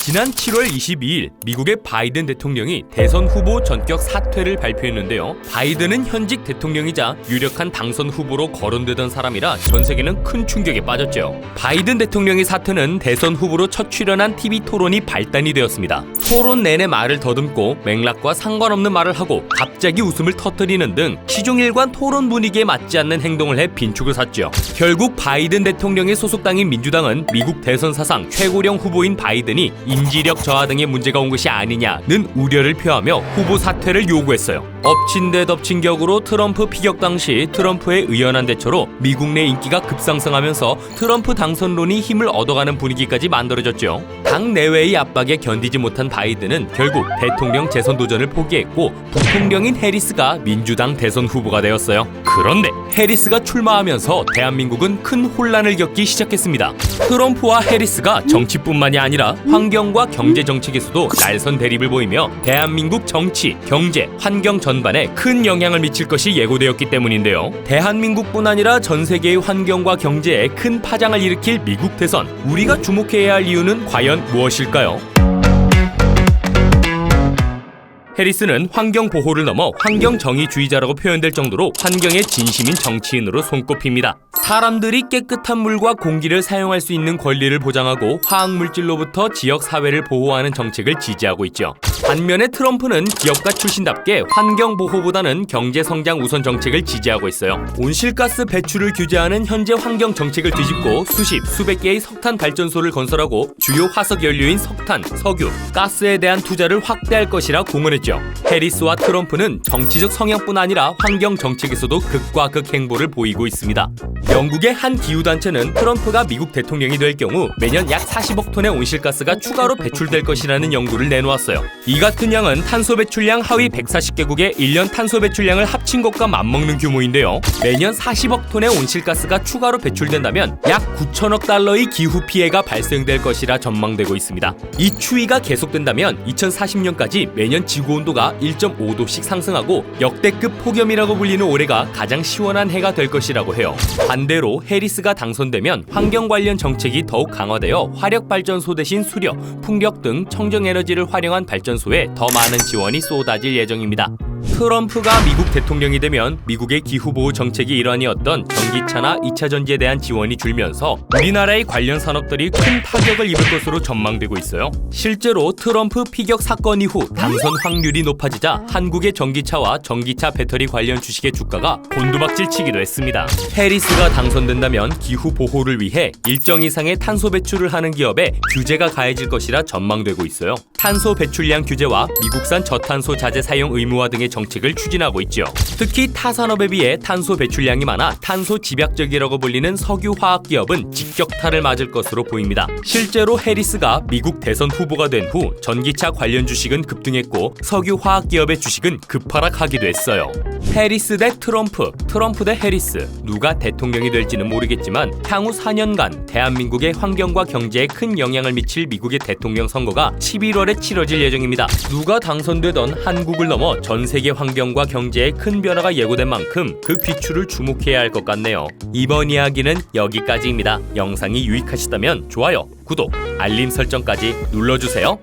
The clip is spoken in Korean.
지난 7월 22일 미국의 바이든 대통령이 대선 후보 전격 사퇴를 발표했는데요. 바이든은 현직 대통령이자 유력한 당선 후보로 거론되던 사람이라 전 세계는 큰 충격에 빠졌죠. 바이든 대통령의 사퇴는 대선 후보로 첫 출연한 TV 토론이 발단이 되었습니다. 토론 내내 말을 더듬고 맥락과 상관없는 말을 하고 갑자기 웃음을 터뜨리는 등 시종일관 토론 분위기에 맞지 않는 행동을 해 빈축을 샀죠. 결국 바이든 대통령의 소속당인 민주당은 미국 대선 사상 최고령 후보인 바이든이 인지력 저하 등의 문제가 온 것이 아니냐는 우려를 표하며 후보 사퇴를 요구했어요. 엎친 데 덮친 격으로 트럼프 피격 당시 트럼프의 의연한 대처로 미국 내 인기가 급상승하면서 트럼프 당선론이 힘을 얻어가는 분위기까지 만들어졌죠. 당 내외의 압박에 견디지 못한 바이든은 결국 대통령 재선 도전을 포기했고 부통령인 해리스가 민주당 대선 후보가 되었어요. 그런데 해리스가 출마하면서 대한민국은 큰 혼란을 겪기 시작했습니다. 트럼프와 해리스가 정치뿐만이 아니라 환경과 경제 정책에서도 날선 대립을 보이며 대한민국 정치, 경제, 환경 전반에 큰 영향을 미칠 것이 예고되었기 때문인데요. 대한민국뿐 아니라 전 세계의 환경과 경제에 큰 파장을 일으킬 미국 대선, 우리가 주목해야 할 이유는 과연 무엇일까요? 해리스는 환경 보호를 넘어 환경 정의주의자라고 표현될 정도로 환경에 진심인 정치인으로 손꼽힙니다. 사람들이 깨끗한 물과 공기를 사용할 수 있는 권리를 보장하고 화학물질로부터 지역 사회를 보호하는 정책을 지지하고 있죠. 반면에 트럼프는 기업가 출신답게 환경 보호보다는 경제 성장 우선 정책을 지지하고 있어요. 온실가스 배출을 규제하는 현재 환경 정책을 뒤집고 수십, 수백 개의 석탄 발전소를 건설하고 주요 화석 연료인 석탄, 석유, 가스에 대한 투자를 확대할 것이라 공언했죠. 해리스와 트럼프는 정치적 성향뿐 아니라 환경 정책에서도 극과 극 행보를 보이고 있습니다. 영국의 한 기후단체는 트럼프가 미국 대통령이 될 경우 매년 약 40억 톤의 온실가스가 추가로 배출될 것이라는 연구를 내놓았어요. 이 같은 양은 탄소 배출량 하위 140개국의 1년 탄소 배출량을 합친 것과 맞먹는 규모인데요. 매년 40억 톤의 온실가스가 추가로 배출된다면 약 9천억 달러의 기후 피해가 발생될 것이라 전망되고 있습니다. 이 추이가 계속된다면 2040년까지 매년 지구 온도가 1.5도씩 상승하고 역대급 폭염이라고 불리는 올해가 가장 시원한 해가 될 것이라고 해요. 반대로 해리스가 당선되면 환경 관련 정책이 더욱 강화되어 화력발전소 대신 수력, 풍력 등 청정에너지를 활용한 발전소에 더 많은 지원이 쏟아질 예정입니다. 트럼프가 미국 대통령이 되면 미국의 기후보호 정책이 일환이었던 전기차나 2차 전지에 대한 지원이 줄면서 우리나라의 관련 산업들이 큰 타격을 입을 것으로 전망되고 있어요. 실제로 트럼프 피격 사건 이후 당선 확률이 높아지자 한국의 전기차와 전기차 배터리 관련 주식의 주가가 곤두박질 치기도 했습니다. 해리스가 당선된다면 기후 보호를 위해 일정 이상의 탄소 배출을 하는 기업에 규제가 가해질 것이라 전망되고 있어요. 탄소 배출량 규제와 미국산 저탄소 자재 사용 의무화 등의 정책을 추진하고 있죠. 특히 타 산업에 비해 탄소 배출량이 많아 탄소 집약적이라고 불리는 석유 화학 기업은 직격탄을 맞을 것으로 보입니다. 실제로 해리스가 미국 대선 후보가 된 후 전기차 관련 주식은 급등했고 석유 화학 기업의 주식은 급하락하기도 했어요. 해리스 대 트럼프, 트럼프 대 해리스, 누가 대통령이 될지는 모르겠지만 향후 4년간 대한민국의 환경과 경제에 큰 영향을 미칠 미국의 대통령 선거가 11월에 치러질 예정입니다. 누가 당선되던 한국을 넘어 전 세계 환경과 경제에 큰 변화가 예고된 만큼 그 귀추를 주목해야 할 것 같네요. 이번 이야기는 여기까지입니다. 영상이 유익하시다면 좋아요, 구독, 알림 설정까지 눌러주세요.